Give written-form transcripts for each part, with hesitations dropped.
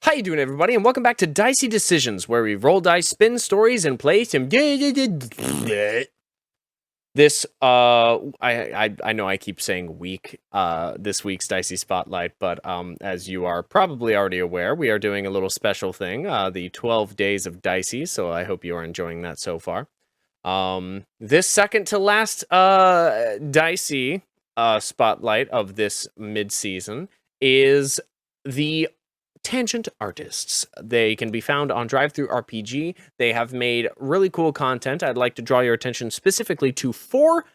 How you doing, everybody, and welcome back to Dicey Decisions, where we roll dice, spin stories, and play some. This I know I keep saying week this week's Dicey Spotlight, but as you are probably already aware, we are doing a little special thing, the 12 days of Dicey. So I hope you are enjoying that so far. This second to last Dicey spotlight of this mid-season is the Tangent Artists. They can be found on Drive-Thru RPG. They have made really cool content. I'd like to draw your attention specifically to 4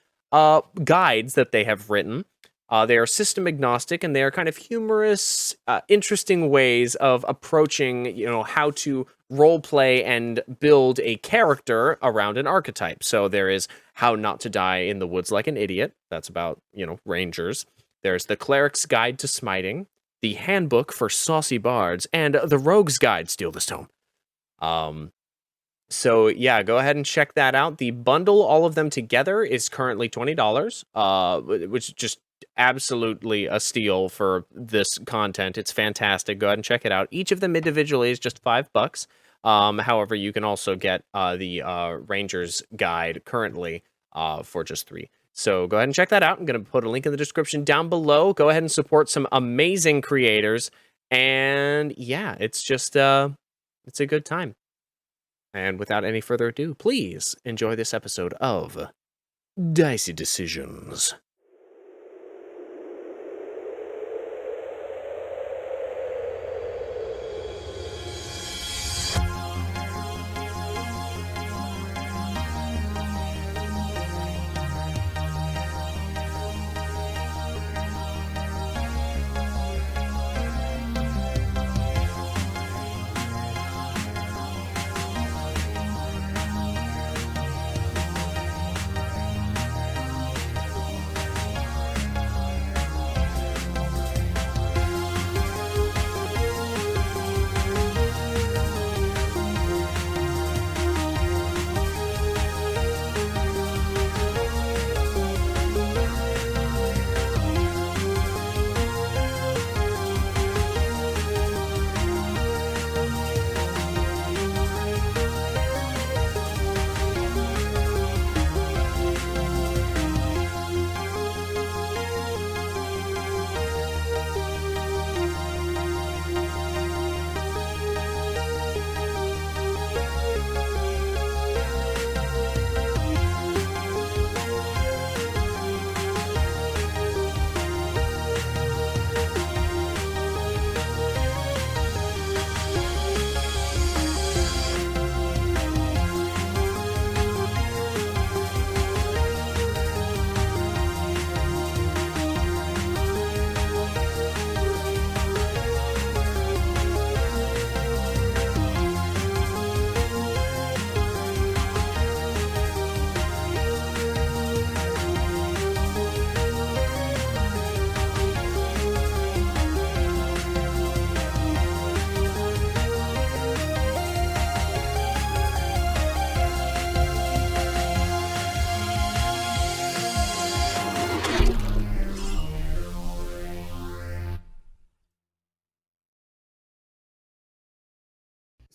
guides that they have written. They are system agnostic, and they are kind of humorous, interesting ways of approaching, how to role play and build a character around an archetype. So there is How Not to Die in the Woods Like an Idiot. That's about, rangers. There's The Cleric's Guide to Smiting, The Handbook for Saucy Bards, and The Rogue's Guide, Steal This Tome. So yeah, go ahead and check that out. The bundle, all of them together, is currently $20, which is just absolutely a steal for this content. It's fantastic. Go ahead and check it out. Each of them individually is just $5. However, you can also get the Ranger's Guide currently for just $3. So go ahead and check that out. I'm going to put a link in the description down below. Go ahead and support some amazing creators. And yeah, it's just, it's a good time. And without any further ado, please enjoy this episode of Dicey Decisions.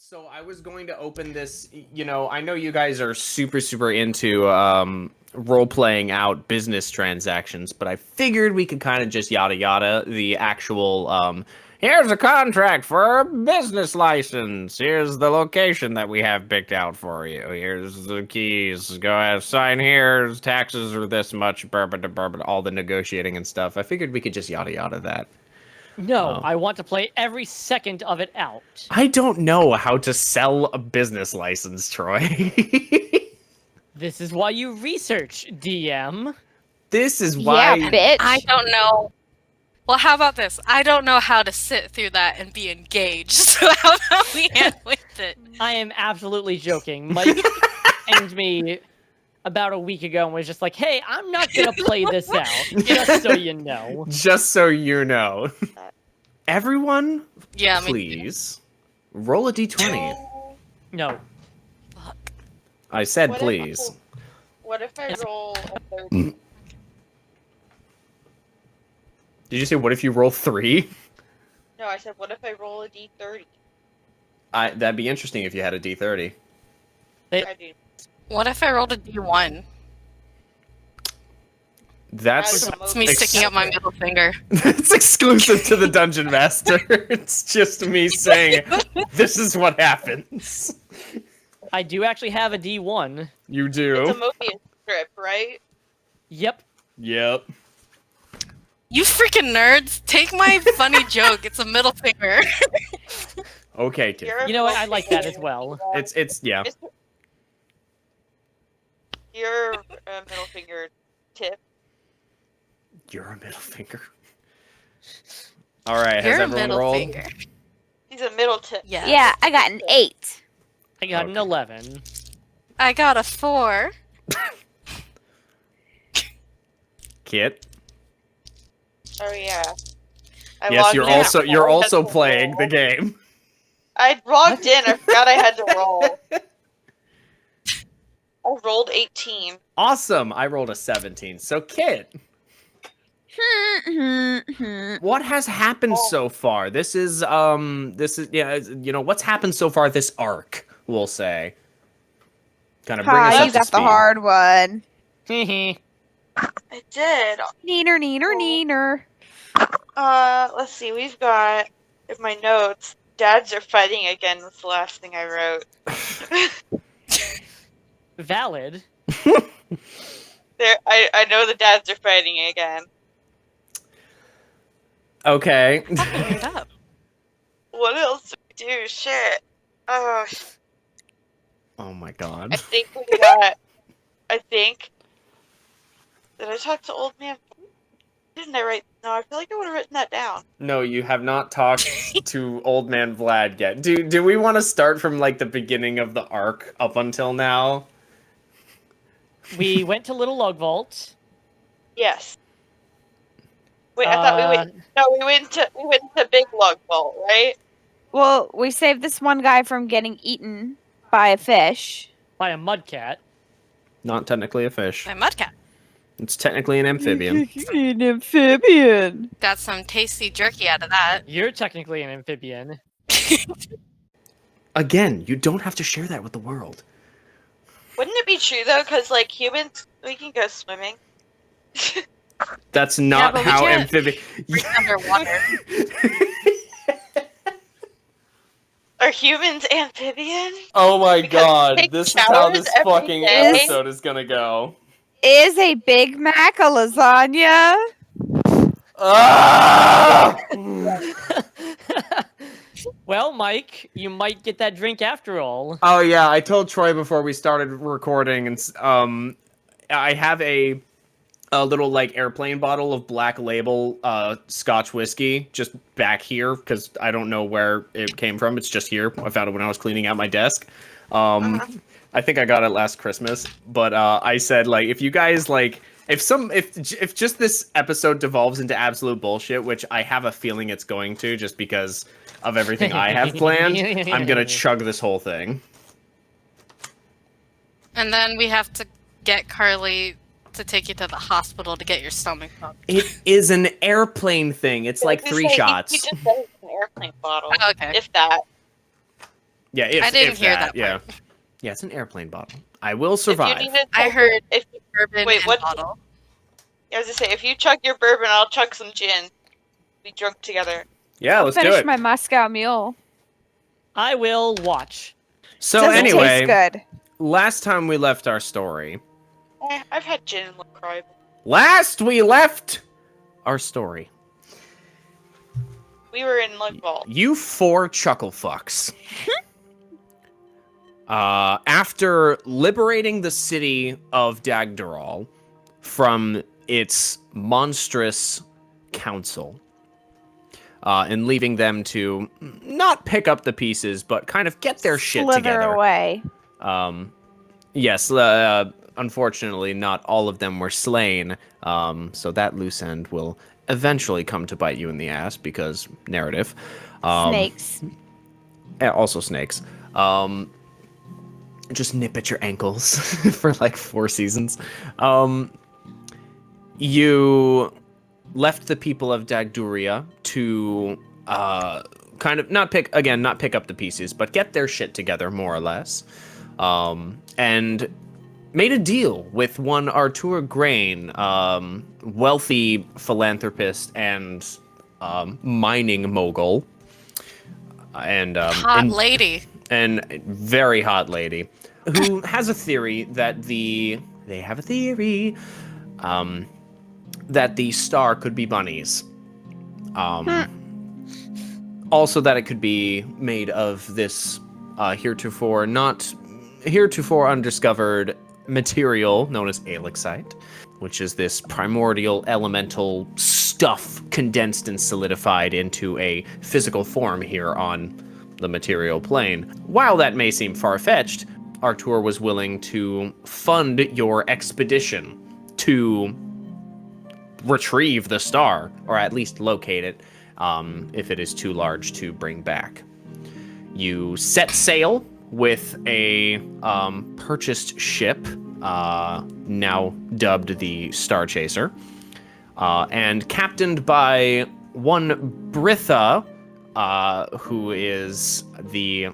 So I was going to open this, I know you guys are super into role-playing out business transactions, but I figured we could kind of just yada the actual, here's a contract for a business license. Here's the location that we have picked out for you. Here's the keys. Go ahead, sign here. Taxes are this much, all the negotiating and stuff. I figured we could just yada that. No, I want to play every second of it out. I don't know how to sell a business license, Troy. This is why you research, DM. This is why... Yeah, bitch. I don't know. Well, how about this? I don't know how to sit through that and be engaged, so how about we end with it? I am absolutely joking. Mike pinged me about a week ago and was just like, hey, I'm not going to play this out, just so you know. Just so you know. Everyone, Yeah, please, roll a d20. No. Fuck. I said please. What if I roll a 30? Did you say what if you roll 3? No, I said what if I roll a d30? That'd be interesting if you had a D30. I do. What if I rolled a D1? That's It's me sticking up my middle finger. it's exclusive to the Dungeon Master. It's just me saying, this is what happens. I do actually have a D1. You It's do? a Mobius strip, right? Yep. Yep. You freaking nerds! Take my funny joke. It's a middle finger. Okay, kid. You're a You know what? I middle like that finger. as well. It's yeah. You're a middle finger tip. You're a middle finger. All right, You're has a everyone middle rolled? finger. He's a middle tip. Yeah. Yeah, I got an 8. I got an Okay. 11. I got a 4. Kit. Oh yeah. I Yes, logged you're in. also I you're had also to playing the roll. game. I logged in. I forgot I had to roll. I rolled 18. Awesome. I rolled a 17. So, Kit, what has happened so far? This is what's happened so far this arc, we'll say. Kind of bring us Ha, up you to got the speed. hard one. Hehe. I did. Neener. Let's see. We've got in my notes. Dads are fighting again. Was the last thing I wrote. Valid. I know the dads are fighting again. Okay. Fucking it up. What else do we do? Shit. Oh, Oh my god. I think we got. I think. Did I talk to old man? Didn't I write? No, I feel like I would have written that down. No, you have not talked to Old Man Vlad yet. Do we want to start from like the beginning of the arc up until now? We went to Little Log Vault. Yes. Wait, I thought we went. No, we went to Big Log Vault, right? Well, we saved this one guy from getting eaten by a fish. By a mudcat. Not technically a fish. My mudcat. It's technically an amphibian. An amphibian. Got some tasty jerky out of that. You're technically an amphibian. Again, you don't have to share that with the world. Wouldn't it be true though? Because like humans, we can go swimming. That's not but we how can't amphibian. Breathe underwater. Are humans amphibian? Oh my Because god, take this is how showers this every fucking day. episode is gonna go. Is a Big Mac a lasagna? Ah! Well, Mike, you might get that drink after all. Oh yeah, I told Troy before we started recording, and I have a little like airplane bottle of Black Label Scotch whiskey just back here because I don't know where it came from. It's just here. I found it when I was cleaning out my desk. I think I got it last Christmas, but I said like if you guys like if just this episode devolves into absolute bullshit, which I have a feeling it's going to, just because of everything I have planned, I'm gonna chug this whole thing. And then we have to get Carly to take you to the hospital to get your stomach pumped. It is an airplane thing. It's like 3 shots. You just said it's an airplane bottle. Oh, okay. If that. Yeah, if, I didn't if hear that. that Yeah, part. yeah, it's an airplane bottle. I will survive. If you needed I heard if bourbon Wait, and what- bottle. I was gonna say, if you chug your bourbon, I'll chug some gin. Be drunk together. Yeah, let's do Finish it. my Moscow Mule. I will watch. So Doesn't anyway, taste good. last time we left our story. I've had gin and LaCroix. Last we left our story. We were in Lug Vault. You 4 chuckle fucks. After liberating the city of Dagdaral from its monstrous council, and leaving them to not pick up the pieces, but kind of get their shit Slither together. away. Yes, unfortunately, not all of them were slain, so that loose end will eventually come to bite you in the ass, because narrative. Snakes. Yeah, also snakes. Just nip at your ankles for like 4 seasons. You left the people of Dagduria to kind of not pick up the pieces, but get their shit together more or less, and made a deal with one Artur Grain, wealthy philanthropist and mining mogul, and lady, and very hot lady, who has a theory that that the star could be bunnies. Also that it could be made of this heretofore undiscovered material known as alexite, which is this primordial elemental stuff condensed and solidified into a physical form here on the material plane. While that may seem far-fetched, Artur was willing to fund your expedition to retrieve the star, or at least locate it, if it is too large to bring back. You set sail with a purchased ship, now dubbed the Star Chaser, and captained by one Britha, who is the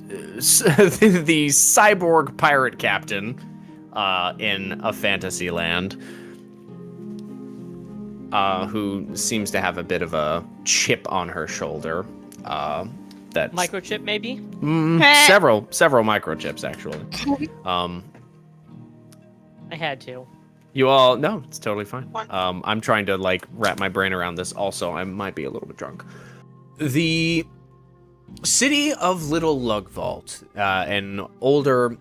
the cyborg pirate captain in a fantasy land, who seems to have a bit of a chip on her shoulder. That's Microchip, maybe? several microchips, actually. I had to. You all, no, it's totally fine. I'm trying to like wrap my brain around this. Also, I might be a little bit drunk. The city of Little Lugvault, an older,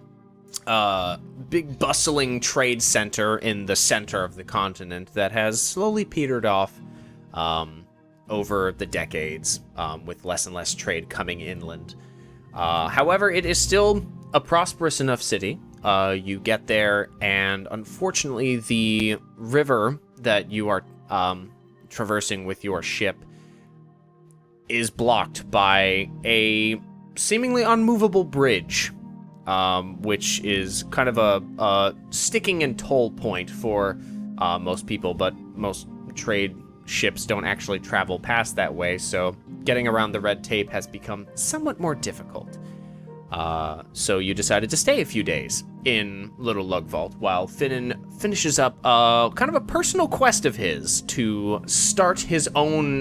big bustling trade center in the center of the continent that has slowly petered off over the decades, with less and less trade coming inland. However, it is still a prosperous enough city. You get there, and unfortunately, the river that you are traversing with your ship is blocked by a seemingly unmovable bridge, which is kind of a sticking and toll point for most people, but most trade ships don't actually travel past that way, so getting around the red tape has become somewhat more difficult. So you decided to stay a few days in Little Lugvault while Finnan finishes up kind of a personal quest of his to start his own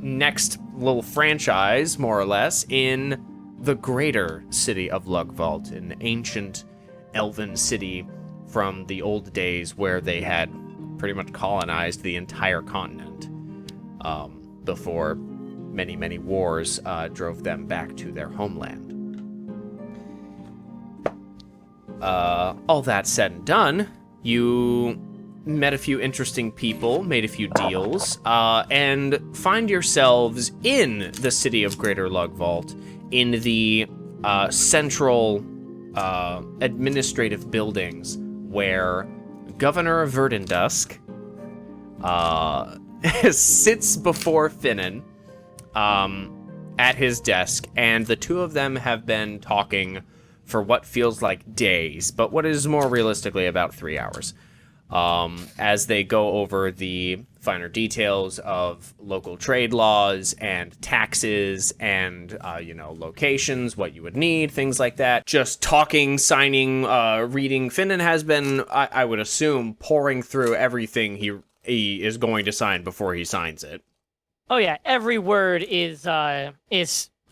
next little franchise, more or less, in the greater city of Lugvault, an ancient elven city from the old days where they had pretty much colonized the entire continent before many, many wars drove them back to their homeland. All that said and done, you met a few interesting people, made a few deals, and find yourselves in the city of Greater Lugvault, in the central administrative buildings where Governor Verdendusk sits before Finnan at his desk, and the two of them have been talking for what feels like days, but what is more realistically about 3 hours, as they go over the finer details of local trade laws and taxes and, locations, what you would need, things like that. Just talking, signing, reading. Finnan has been, I would assume, pouring through everything he is going to sign before he signs it. Oh yeah, every word is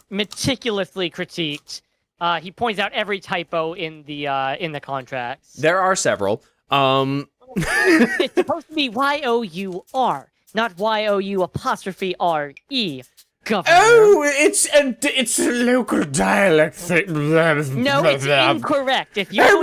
meticulously critiqued. He points out every typo in the contracts. There are several. It's supposed to be Y-O-U-R, not Y-O-U''R-E. Governor. Oh, it's a local dialect thing. No, it's incorrect. If you're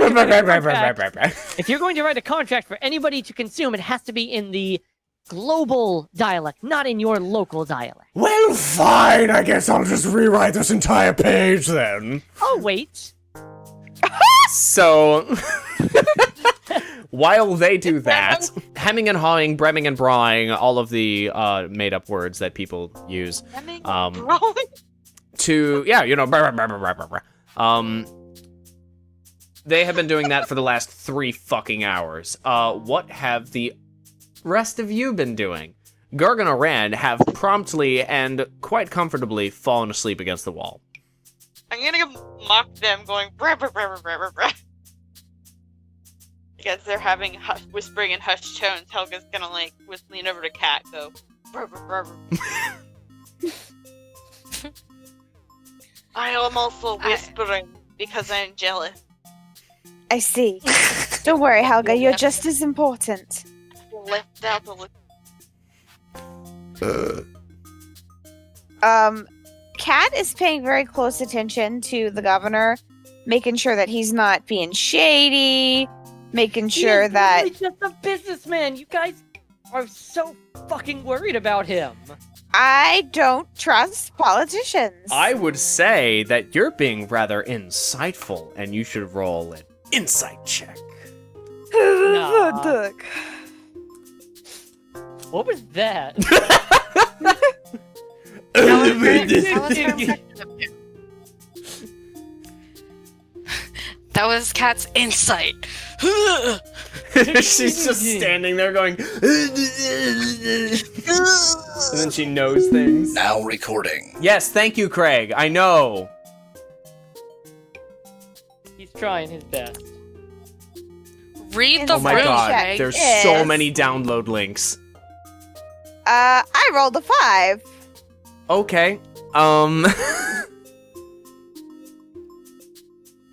going to write a contract for anybody to consume, it has to be in the global dialect, not in your local dialect. Well, fine. I guess I'll just rewrite this entire page then. Oh, wait. So, while they do that, hemming and hawing, bremming and brawing, all of the made-up words that people use, to, they have been doing that for the last 3 fucking hours. What have the rest of you been doing? Gargan and Rand have promptly and quite comfortably fallen asleep against the wall. I'm gonna mock them, going brah, brah, brah, brah, brah, brah. Because they're having whispering in hushed tones. Helga's gonna like lean over to Cat, go brah, brah, brah, brah. I am also whispering because I'm jealous. I see. Don't worry, Helga. You're just as important. Left out the Cat is paying very close attention to the governor, making sure that he's not being shady, making sure He's that really just a businessman. You guys are so fucking worried about him. I don't trust politicians. I would say that you're being rather insightful, and you should roll an insight check. Nah. What was that? That was Cat's insight. She's just standing there going, and then she knows things. Now recording. Yes, thank you, Craig. I know. He's trying his best. Read the Oh my room, god, Craig. there's Yes. so many download links. I rolled a 5. Okay.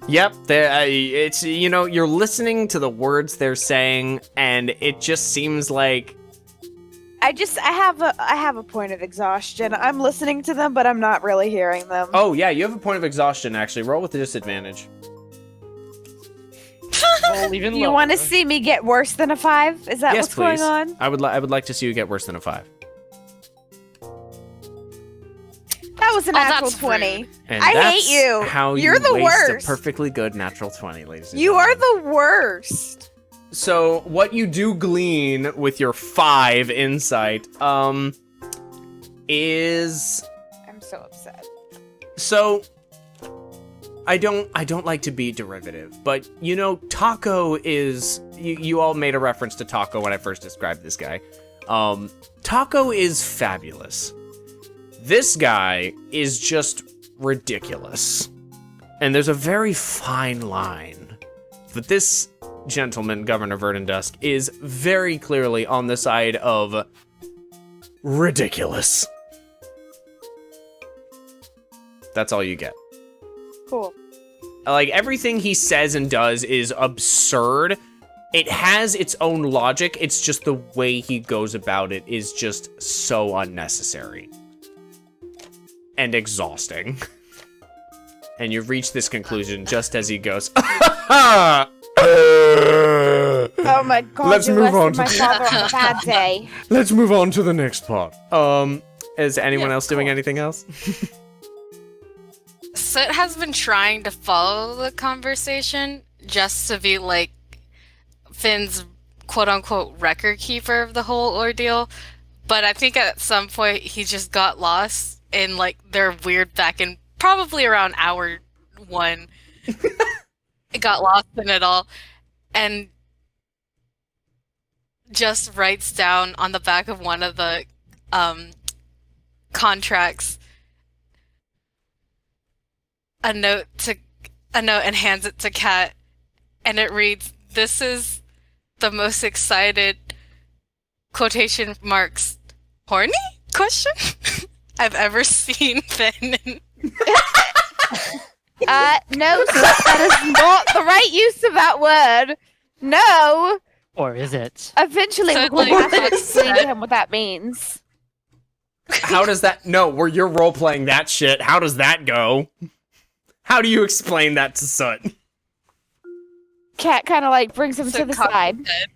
Yep, it's, you know, you're listening to the words they're saying, and it just seems like... I have a point of exhaustion. I'm listening to them, but I'm not really hearing them. Oh, yeah, you have a point of exhaustion, actually. Roll with a disadvantage. Roll even You lower. want to see me get worse than a 5? Is that Yes, what's please. going on? I would like to see you get worse than a 5. That was a natural that's 20. rude. And I that's hate you. How You're you the waste worst. a perfectly good natural 20, ladies and You gentlemen. are the worst. So, what you do glean with your 5 insight, is... I'm so upset. So, I don't like to be derivative, but, you know, Taco is... You all made a reference to Taco when I first described this guy. Taco is fabulous. This guy is just ridiculous. And there's a very fine line. But this gentleman, Governor Verdendusk, is very clearly on the side of ridiculous. That's all you get. Cool. Like, everything he says and does is absurd. It has its own logic, it's just the way he goes about it is just so unnecessary. And exhausting. And you've reached this conclusion just as he goes, Oh my god, Let's you move on listed my to- father on a bad day. let's move on to the next part. Is anyone Yeah, else doing cool. anything else? Soot has been trying to follow the conversation just to be like Finn's quote-unquote record keeper of the whole ordeal, but I think at some point he just got lost in like their weird back in probably around hour 1. It got lost in it all and just writes down on the back of one of the contracts a note and hands it to Kat, and it reads, "This is the most excited quotation marks horny question I've ever seen Finn in." No, sir, that is not the right use of that word. No. Or is it? Eventually, So, we're going to like, have to that's explain to sad. him what that means. How does that... No, where you're role-playing that shit, how does that go? How do you explain that to Soot? Cat kind of like brings him to Soot the cocks side. his head.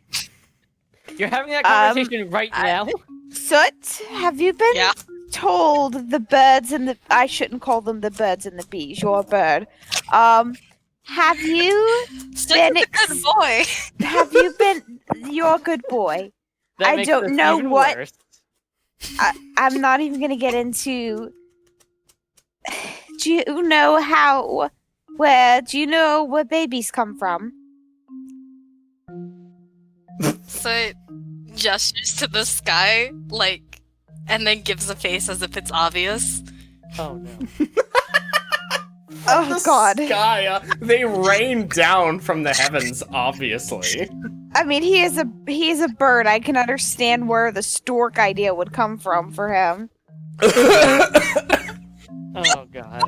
You're having that conversation right now? Soot, have you been Yeah. told the birds and the... I shouldn't call them the birds and the bees. You're a bird. Have you Soot's been... a good boy. Have you been... You're a good boy. That I makes don't this know even what- worse. I'm not even going to get into... Do you know how... Do you know where babies come from? So it gestures to the sky like and then gives a face as if it's obvious. Oh no. Oh God. Sky, they rain down from the heavens, obviously. I mean, he is a bird. I can understand where the stork idea would come from for him. Oh God.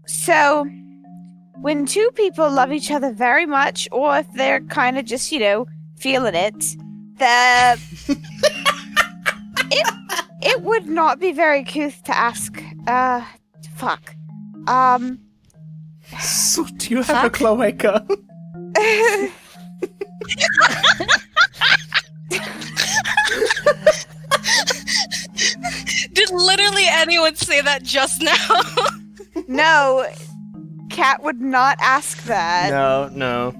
So when two people love each other very much, or if they're kind of just, feeling it, it would not be very couth to ask, fuck. So, do you have a cloaca? Did literally anyone say that just now? No, Cat would not ask that. No.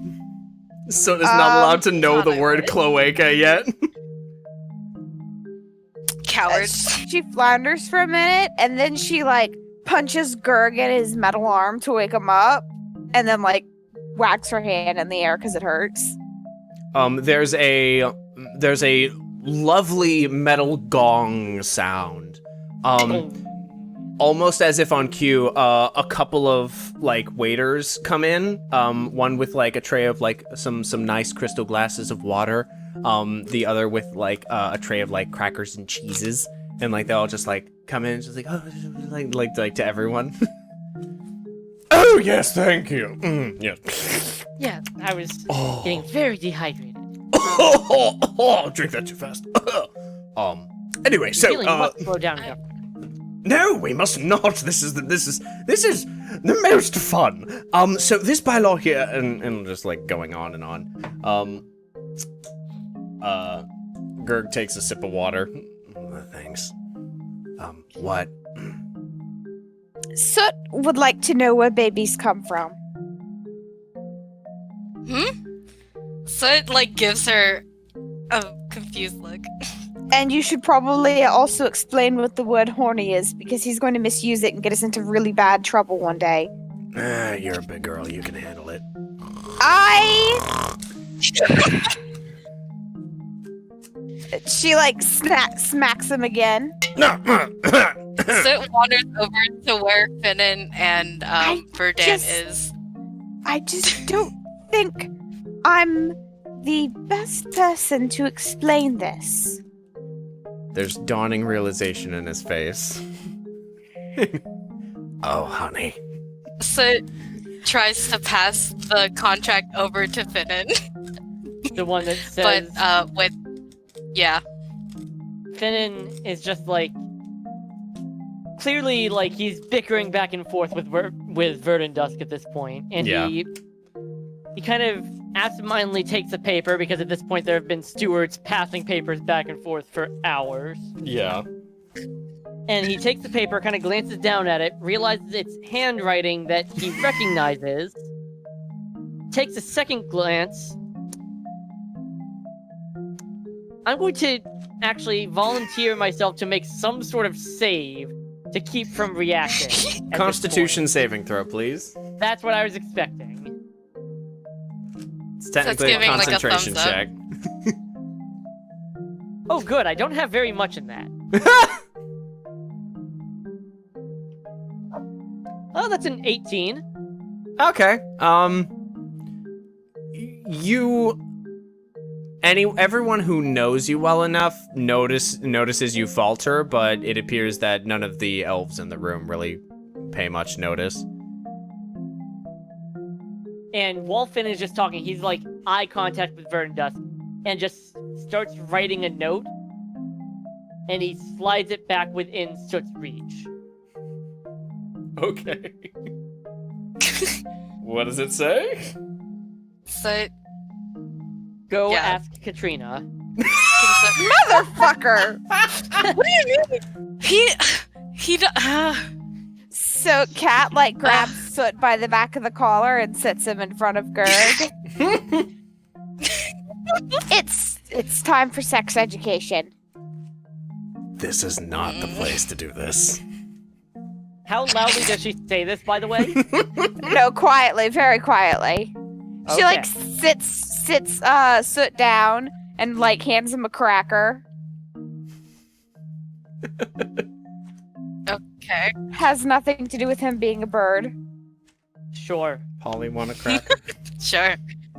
So is not allowed to know the word cloaca yet. Cowards. She flounders for a minute, and then she, punches Gurg in his metal arm to wake him up, and then, whacks her hand in the air because it hurts. There's a lovely metal gong sound. Almost as if on cue, a couple of waiters come in. One with a tray of some nice crystal glasses of water. The other with a tray of crackers and cheeses, and they all just come in, just to everyone. Oh yes, thank you. Yes. Yeah, I was getting very dehydrated. Drink that too fast. Anyway, so Feeling must slow down here. no, we must not. This is the most fun. So this bylaw here, and just going on and on. Gurg takes a sip of water. Thanks. What? Soot would like to know where babies come from. So it gives her a confused look. And you should probably also explain what the word horny is, because he's going to misuse it and get us into really bad trouble one day. You're a big girl. You can handle it. She smacks him again. Soot wanders over to where Finnan and Verdant is. I just don't think I'm the best person to explain this. There's dawning realization in his face. Oh, honey. Soot tries to pass the contract over to Finnan. The one that says. But yeah. Finnan is just clearly he's bickering back and forth with Verdant Dusk at this point, and he kind of absentmindedly takes a paper, because at this point there have been stewards passing papers back and forth for hours. Yeah. And he takes the paper, kind of glances down at it, realizes it's handwriting that he recognizes, takes a second glance. I'm going to actually volunteer myself to make some sort of save to keep from reacting. Constitution saving throw, please. That's what I was expecting. It's technically a giving, concentration thumbs up. check. Oh, good. I don't have very much in that. Oh, that's an 18. Okay. Everyone who knows you well enough notices you falter, but it appears that none of the elves in the room really pay much notice. And while Finn is just talking, he's eye contact with Verdant Dusk, and just starts writing a note, and he slides it back within Soot's reach. Okay. What does it say? Soot. Go Yeah. ask Katrina. Motherfucker! What do you mean? He So Cat grabs Soot by the back of the collar and sits him in front of Gurg. It's time for sex education. This is not the place to do this. How loudly does she say this, by the way? No, quietly, very quietly. She Okay. sits Soot down and like hands him a cracker. Okay. Has nothing to do with him being a bird. Sure. Polly want a cracker? Sure.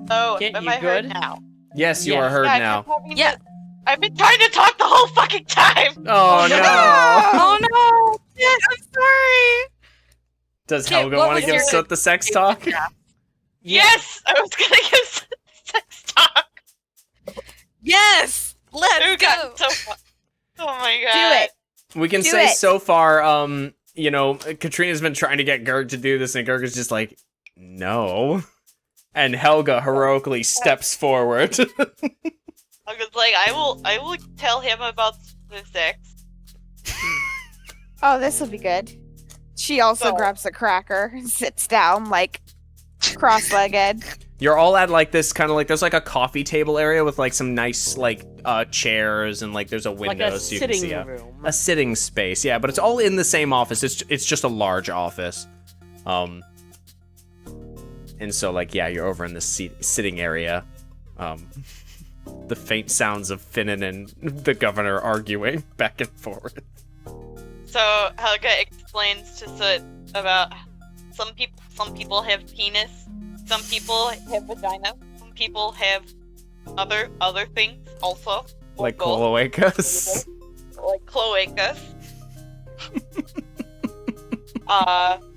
Oh, Kit, am you I heard good? now? Yes, you Yes. are heard Yeah, I now. kept having Yeah. to- I've been trying to talk the whole fucking time! Oh, no. no! Oh no! Kit, I'm sorry. Does Kit, Helga what want was to give your- Soot the sex talk? Yes! I was gonna give sex talk! Yes. Let's Dude go. got so fun. Oh my god. Do it. We can Do say it. so far, you know, Katrina's been trying to get Gerg to do this, and Gerg is just like, no. And Helga heroically steps forward. I was like, I will tell him about the sex. Oh, this will be good. She also So- grabs a cracker and sits down, like, cross-legged. You're all at like this kind of like there's like a coffee table area with like some nice like chairs and like there's a window Like a so you can sitting see room. a sitting space. Yeah, but it's all in the same office. It's just a large office. And so like yeah, you're over in the sitting area. The faint sounds of Finnan and the governor arguing back and forth. So Helga explains to Soot about some people have penis, some people have vagina, some people have other things also. or Like both, cloacas. like cloacas.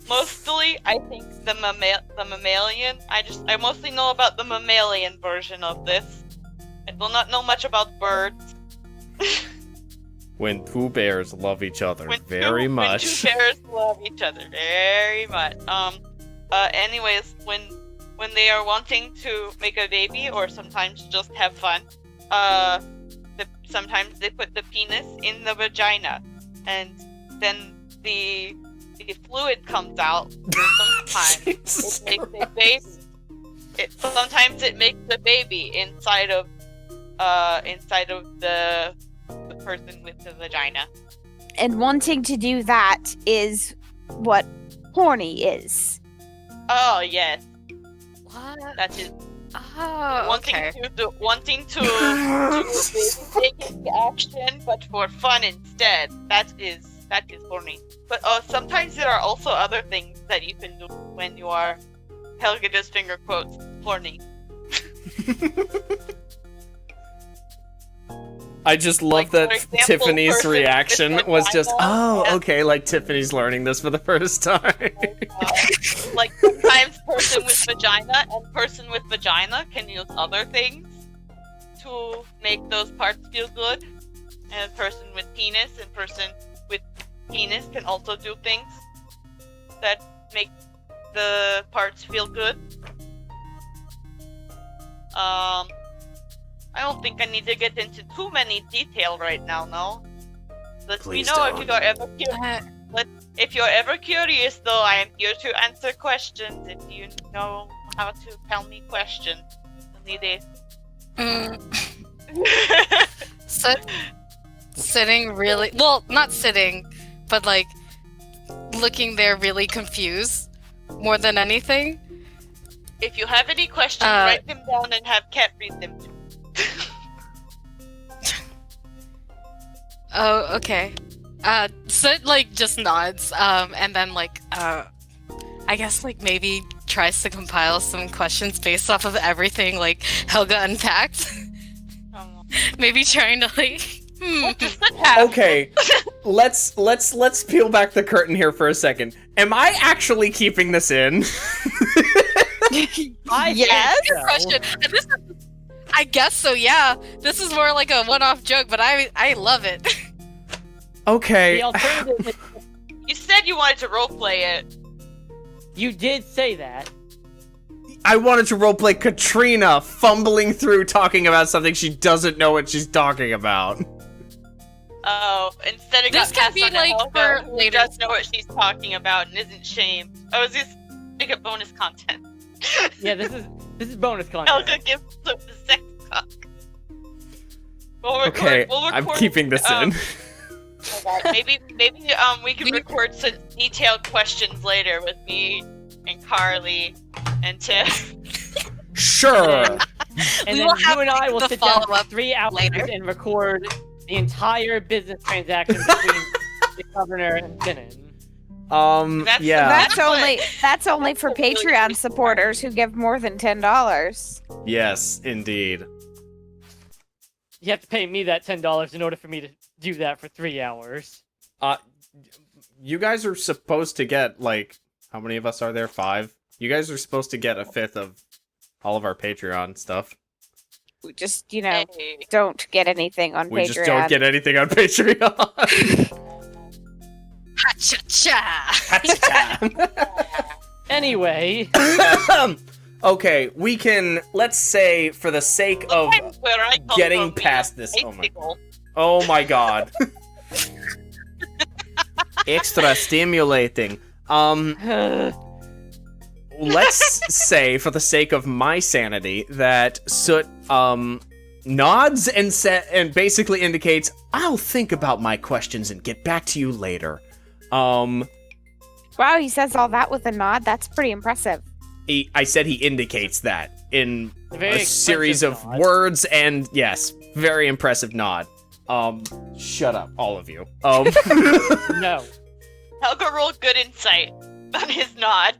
Mostly I think the mammalian. I mostly know about the mammalian version of this. I do not know much about birds. When two bears love each other When very two much. bears love each other very much. Anyways, when they are wanting to make a baby or sometimes just have fun, sometimes they put the penis in the vagina, and then the fluid comes out. Sometimes Jesus it makes a baby. Sometimes it makes a baby inside of the person with the vagina. And wanting to do that is what horny is. Oh yes, What? that is Oh, wanting okay. to do baby action, but for fun instead. That is horny. But sometimes there are also other things that you can do when you are Helga does finger quotes horny. I just love Like, that for example, Tiffany's person with reaction vagina, was just, oh, yeah. okay, like Tiffany's learning this for the first time. Like sometimes person with vagina and person with vagina can use other things to make those parts feel good. And person with penis and person with penis can also do things that make the parts feel good. I don't think I need to get into too many detail right now, no? Let Please me know if don't. you are ever curious. If you're ever curious, though, I am here to answer questions. If you know how to tell me questions, only they. Sitting really well, not sitting, but like looking there really confused more than anything. If you have any questions, write them down and have Kat read them too. Oh, okay. Sid like just nods, and then like I guess like maybe tries to compile some questions based off of everything like Helga unpacked. Maybe trying to like What does that have? Okay, let's peel back the curtain here for a second. Am I actually keeping this in? Yes. Good question. And this is, I guess so, yeah. This is more like a one-off joke, but I love it. Okay. The alternative is You said you wanted to roleplay it. you did say that. I wanted to roleplay Katrina fumbling through talking about something she doesn't know what she's talking about. Oh, instead it This got can passed be, on to like, Helga, for who later. does know what she's talking about and isn't shamed. I was just make it bonus content. Yeah, this is bonus content. Helga gives the sex talk. Okay, I'm keeping this in. Maybe we can record some detailed questions later with me and Carly and Tiff. Sure. And We then will have you and I will the sit down for follow-up 3 hours later. and record the entire business transaction between the governor and Finnan. That's- yeah. That's only for That's really Patreon smart. supporters who give more than $10. Yes, indeed. You have to pay me that $10 in order for me to do that for 3 hours. You guys are supposed to get, like, how many of us are there? 5? You guys are supposed to get a 5th of all of our Patreon stuff. We just, Hey. don't get anything on We Patreon. just don't get anything on Patreon. Ha-cha-cha! Anyway, Okay, we can, let's say, for the sake of Where I come getting from, we past have this. bicycle. Oh my god. Extra stimulating. Let's say, for the sake of my sanity, that Soot, nods and basically indicates, I'll think about my questions and get back to you later. Wow, he says all that with a nod. That's pretty impressive. I said he indicates that in very a series of expressive nod. words, and yes, very impressive nod. Shut up, all of you. No. Helga rolled good insight on his nod.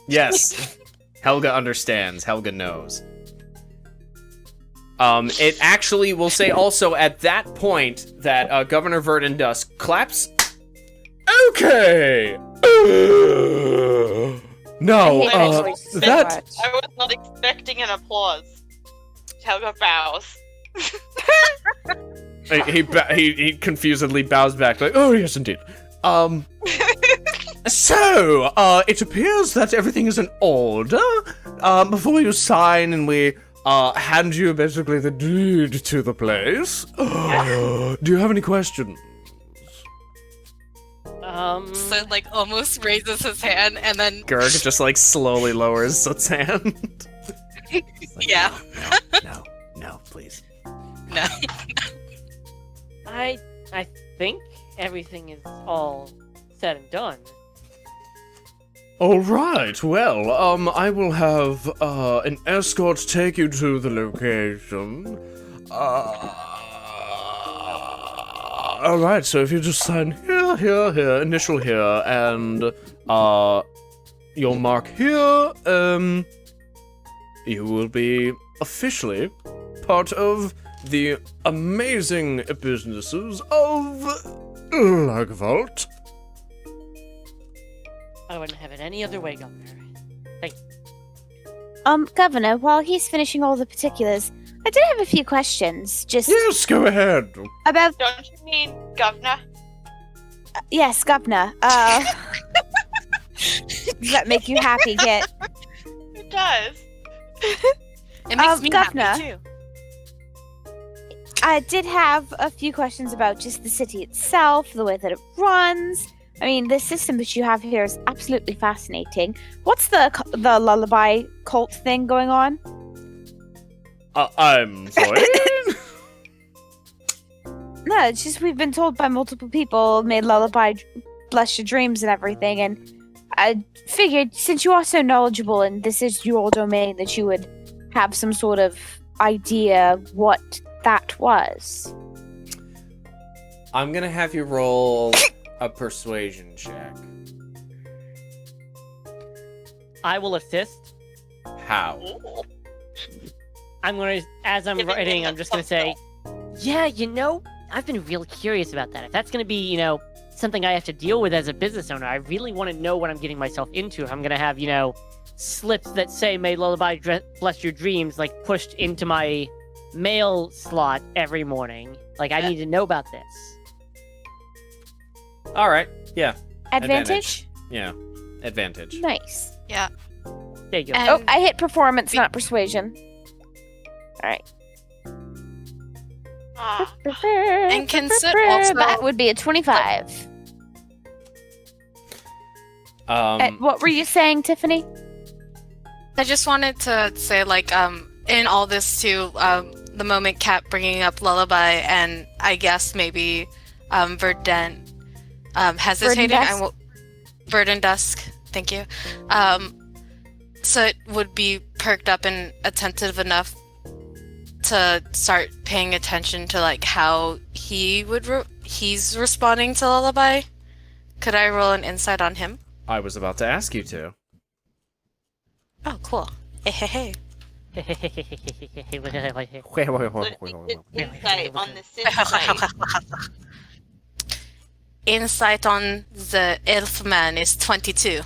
Yes. Helga understands. Helga knows. It actually will say also at that point that Governor Verdun Dusk claps. Okay. No, I hate that voice so that much. I was not expecting an applause. Helga bows. he confusedly bows back like, oh yes indeed. So, it appears that everything is in order. Before you sign and we hand you basically the deed to the place, do you have any questions? So like almost raises his hand and then Gerg just like slowly lowers Soot's hand. Like, yeah. No, please. No. I think everything is all said and done. All right. Well, I will have an escort take you to the location. All right. So if you just sign here, initial here, and you'll mark here, you will be officially part of the amazing businesses of Lagvault. I wouldn't have it any other way, Governor. Governor, while he's finishing all the particulars, I did have a few questions. Just Yes, go ahead. about Don't you mean governor? yes, Governor. Does that make you happy, Kit? It does. It makes me Governor. happy too. I did have a few questions about just the city itself, the way that it runs. I mean, the system that you have here is absolutely fascinating. What's the lullaby cult thing going on? I'm sorry. No, it's just we've been told by multiple people, made lullaby bless your dreams and everything, and I figured since you are so knowledgeable and this is your domain that you would have some sort of idea what that was. I'm gonna have you roll a persuasion check. I will assist. How? Ooh. I'm gonna, as I'm Give it writing, a I'm just gonna say, yeah, I've been real curious about that. If that's gonna be, something I have to deal with as a business owner, I really want to know what I'm getting myself into. If I'm gonna have, slips that say "May lullaby bless your dreams" like pushed into my mail slot every morning. Like I need to know about this. All right. Yeah. Advantage? Yeah. Advantage. Nice. There you go. And Oh, I hit performance, not persuasion. Alright. Ah, And can Soot also- That would be a 25. What were you saying, Tiffany? I just wanted to say, like, in all this too, the moment Kat bringing up Lullaby, and I guess maybe Verdun hesitating. Dusk? Verdun Dusk, thank you. So it would be perked up and attentive enough to start paying attention to like how he's responding to Lullaby. Could I roll an insight on him? I was about to ask you to. Oh, cool. Hey. Insight on this insight. Insight on the elf man is 22.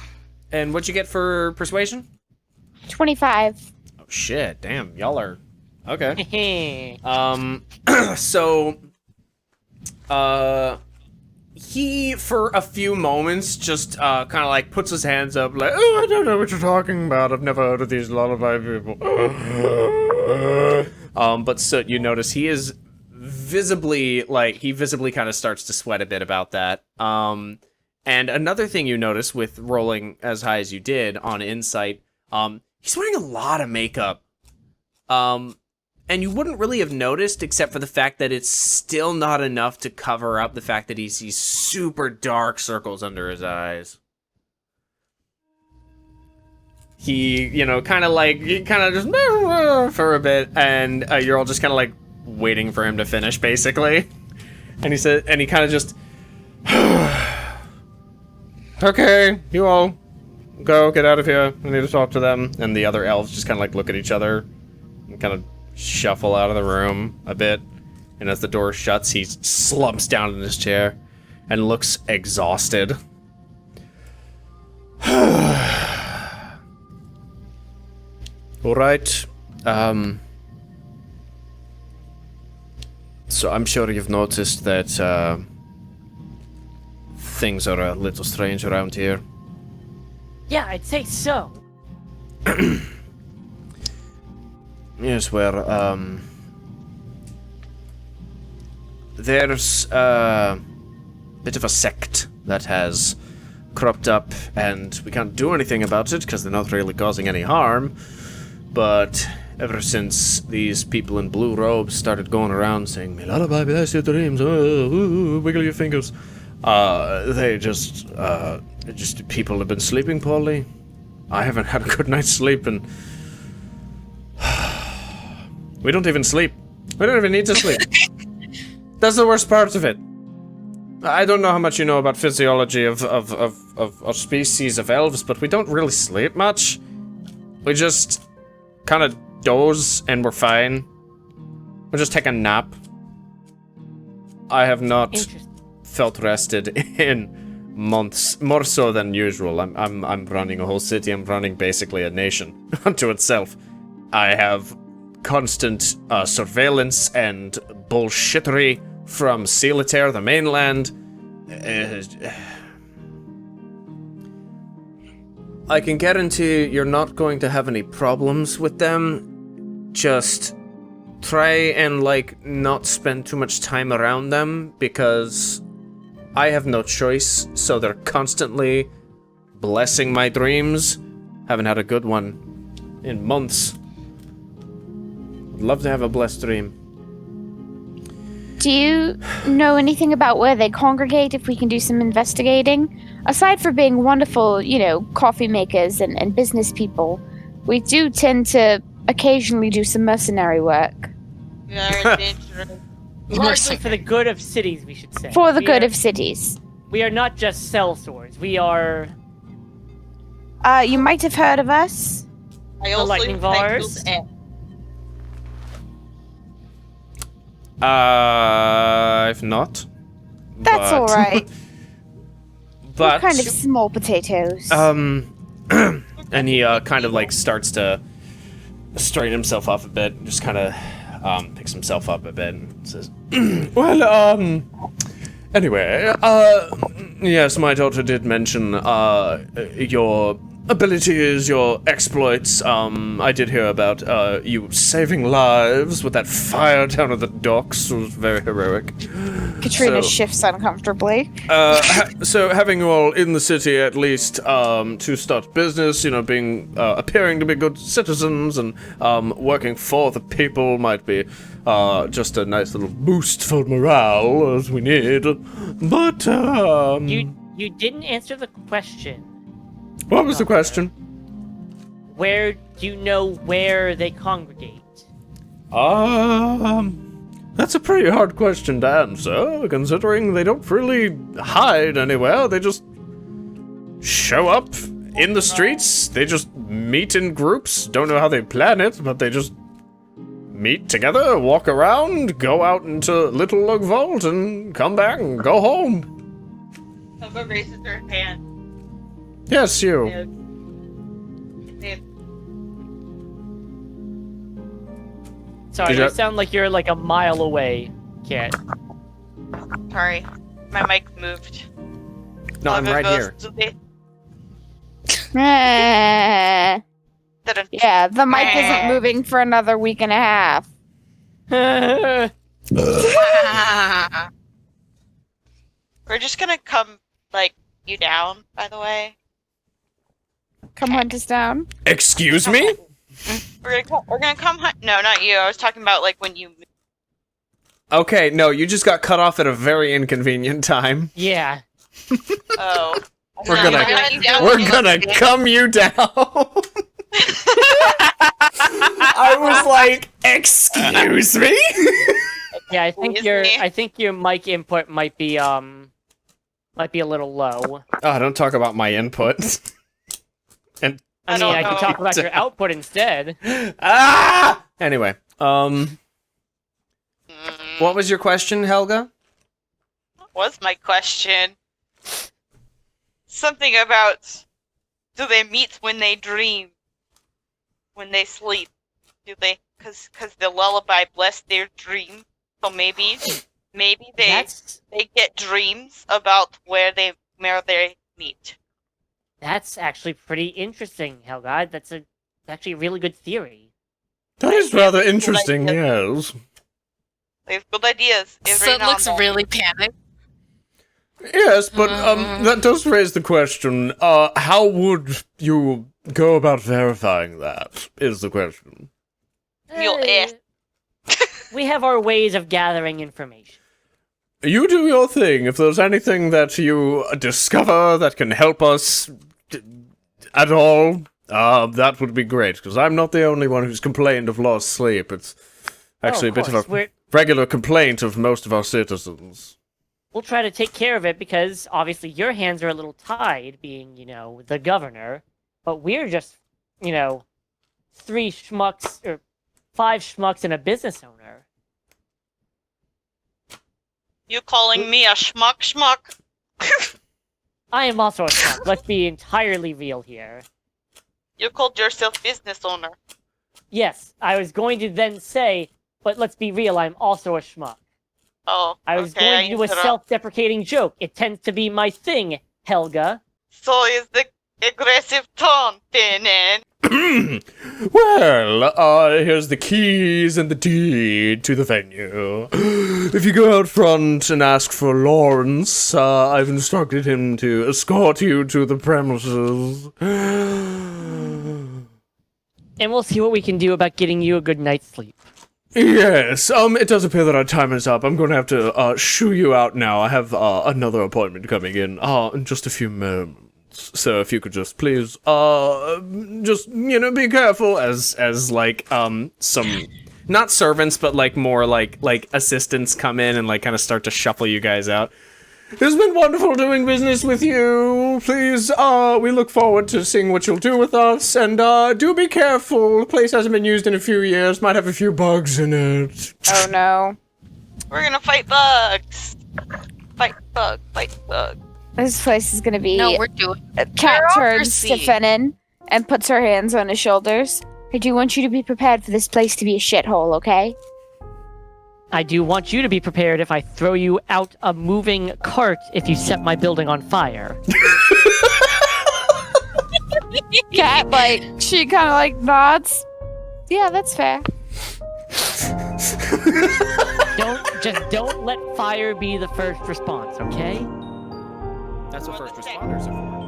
And what'd you get for persuasion? 25. Oh shit! Damn, y'all are okay. Hehe. So, he for a few moments just kind of like puts his hands up, like, oh, I don't know what you're talking about. I've never heard of these lullaby people. But Soot, you notice he is visibly kind of starts to sweat a bit about that. And another thing you notice with rolling as high as you did on insight, he's wearing a lot of makeup. And you wouldn't really have noticed except for the fact that it's still not enough to cover up the fact that he sees super dark circles under his eyes. He, kind of just for a bit, and you're all just kind of like waiting for him to finish, basically. And he kind of just, okay, you all go, get out of here. I need to talk to them. And the other elves just kind of like look at each other and kind of shuffle out of the room a bit. And as the door shuts, he slumps down in his chair and looks exhausted. All right. So I'm sure you've noticed that things are a little strange around here. Yeah, I'd say so. Yes, where there's a bit of a sect that has cropped up, and we can't do anything about it because they're not really causing any harm. But ever since these people in blue robes started going around saying, "Me lullaby, bless your dreams, wiggle your fingers," people have been sleeping poorly. I haven't had a good night's sleep, and we don't even sleep. We don't even need to sleep. That's the worst part of it. I don't know how much you know about physiology of our species of elves, but we don't really sleep much. We just kind of doze and we're fine. We just take a nap. I have not felt rested in months, more so than usual. I'm running a whole city. I'm running basically a nation unto itself. I have constant surveillance and bullshittery from Solitaire, the mainland. I can guarantee you're not going to have any problems with them. Just try and, not spend too much time around them, because I have no choice, so they're constantly blessing my dreams. Haven't had a good one in months. Would love to have a blessed dream. Do you know anything about where they congregate, if we can do some investigating? Aside from being wonderful, coffee makers and business people, we do tend to occasionally do some mercenary work. We are adventurers. Largely for the good of cities, we should say. For the good of cities. We are not just sellswords. We are... You might have heard of us. I The also lightning bars? I've not. That's but- alright. But We're kind of small potatoes. and he kind of starts to straighten himself up a bit, just kind of picks himself up a bit and says, well, anyway, yes, my daughter did mention your abilities, your exploits. I did hear about you saving lives with that fire down at the docks. It was very heroic. Katrina shifts uncomfortably. So having you all in the city at least to start business, being appearing to be good citizens and working for the people might be just a nice little boost for morale as we need. But You didn't answer the question. what was the question? Where do you know where they congregate? That's a pretty hard question to answer, considering they don't really hide anywhere. They just show up in the streets. They just meet in groups. Don't know how they plan it, but they just meet together, walk around, go out into Little Lug Vault, and come back and go home. Helga raises her hand. Yes, you. Sorry, Did you you- sound like you're like a mile away, Kit. Sorry, my mic moved. No, I'm right here. Yeah, the mic isn't moving for another week and a half. We're just gonna come, like, you down, by the way. Come hunt us down. Excuse me? We're gonna come hunt. No, not you. I was talking about, like, when you. Okay, no, you just got cut off at a very inconvenient time. Yeah. Oh. We're No, gonna- not you down. We're gonna come you down. I was like, excuse me? Yeah, I think Excuse me? I think your mic input might be a little low. Oh, don't talk about my input. And I mean, don't I know. could talk about your output instead. Anyway, Mm, what was your question, Helga? what was my question? Something about, do they meet when they dream? When they sleep? Do they? Cause the lullaby blessed their dream. So maybe they get dreams about where they meet. That's actually pretty interesting, Helga. That's actually a really good theory. That is rather interesting, yes. They have good ideas. every So it now and looks then. really panicked. Yes, but that does raise the question, how would you go about verifying that, is the question. You'll ask. We have our ways of gathering information. You do your thing. If there's anything that you discover that can help us at all, that would be great, because I'm not the only one who's complained of lost sleep. It's actually a bit of a regular complaint of most of our citizens. We'll try to take care of it because obviously your hands are a little tied, being, the governor. But we're just, 3 schmucks or 5 schmucks and a business owner. You calling me a schmuck? I am also a schmuck. Let's be entirely real here. You called yourself business owner. Yes, I was going to then say, but let's be real, I'm also a schmuck. Oh, I was okay, going to do a interrupt. self-deprecating joke. It tends to be my thing, Helga. So is the aggressive tone, Finn? Well, here's the keys and the deed to the venue. If you go out front and ask for Lawrence, I've instructed him to escort you to the premises. And we'll see what we can do about getting you a good night's sleep. Yes, it does appear that our time is up. I'm going to have to shoo you out now. I have another appointment coming in just a few moments. So if you could just please, be careful as like, some, not servants, but like more like assistants come in and like kind of start to shuffle you guys out. It's been wonderful doing business with you. Please, we look forward to seeing what you'll do with us, and do be careful. The place hasn't been used in a few years, might have a few bugs in it. Oh no. We're gonna fight bugs. Fight bug. This place is gonna be. No, we're doing Cat turns to bureaucracy. Fennin and puts her hands on his shoulders. I do want you to be prepared for this place to be a shithole, okay? I do want you to be prepared if I throw you out a moving cart if you set my building on fire. Cat, she kind of nods. Yeah, that's fair. Don't let fire be the first response, okay? That's what first responders are for.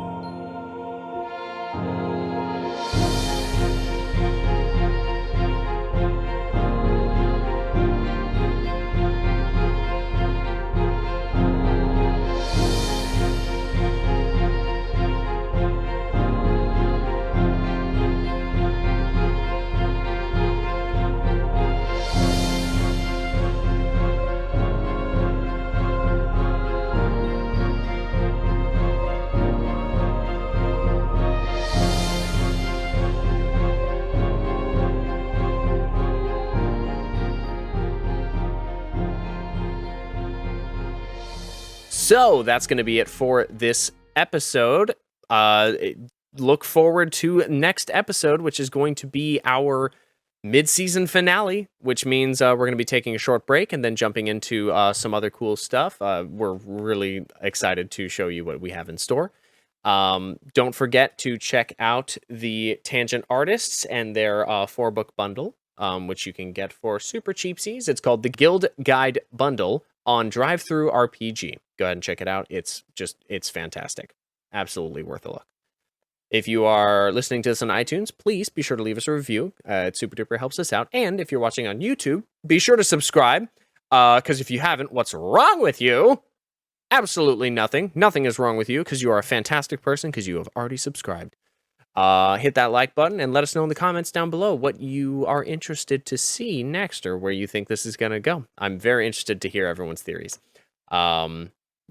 So that's going to be it for this episode. Look forward to next episode, which is going to be our mid-season finale, which means we're going to be taking a short break and then jumping into some other cool stuff. We're really excited to show you what we have in store. Don't forget to check out the Tangent Artists and their 4-book bundle, which you can get for super cheapsies. It's called the Guild Guide Bundle on Drive-Thru RPG. Go ahead and check it out. It's fantastic. Absolutely worth a look. If you are listening to this on iTunes, please be sure to leave us a review. It super duper helps us out. And if you're watching on YouTube, be sure to subscribe. Because if you haven't, what's wrong with you? Absolutely nothing. Nothing is wrong with you because you are a fantastic person because you have already subscribed. Hit that like button and let us know in the comments down below what you are interested to see next or where you think this is going to go. I'm very interested to hear everyone's theories.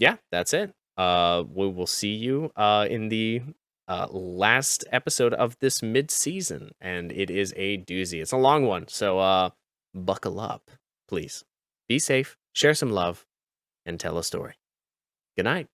Yeah, that's it. We will see you in the last episode of this mid-season, and it is a doozy. It's a long one, so buckle up, please. Be safe, share some love, and tell a story. Good night.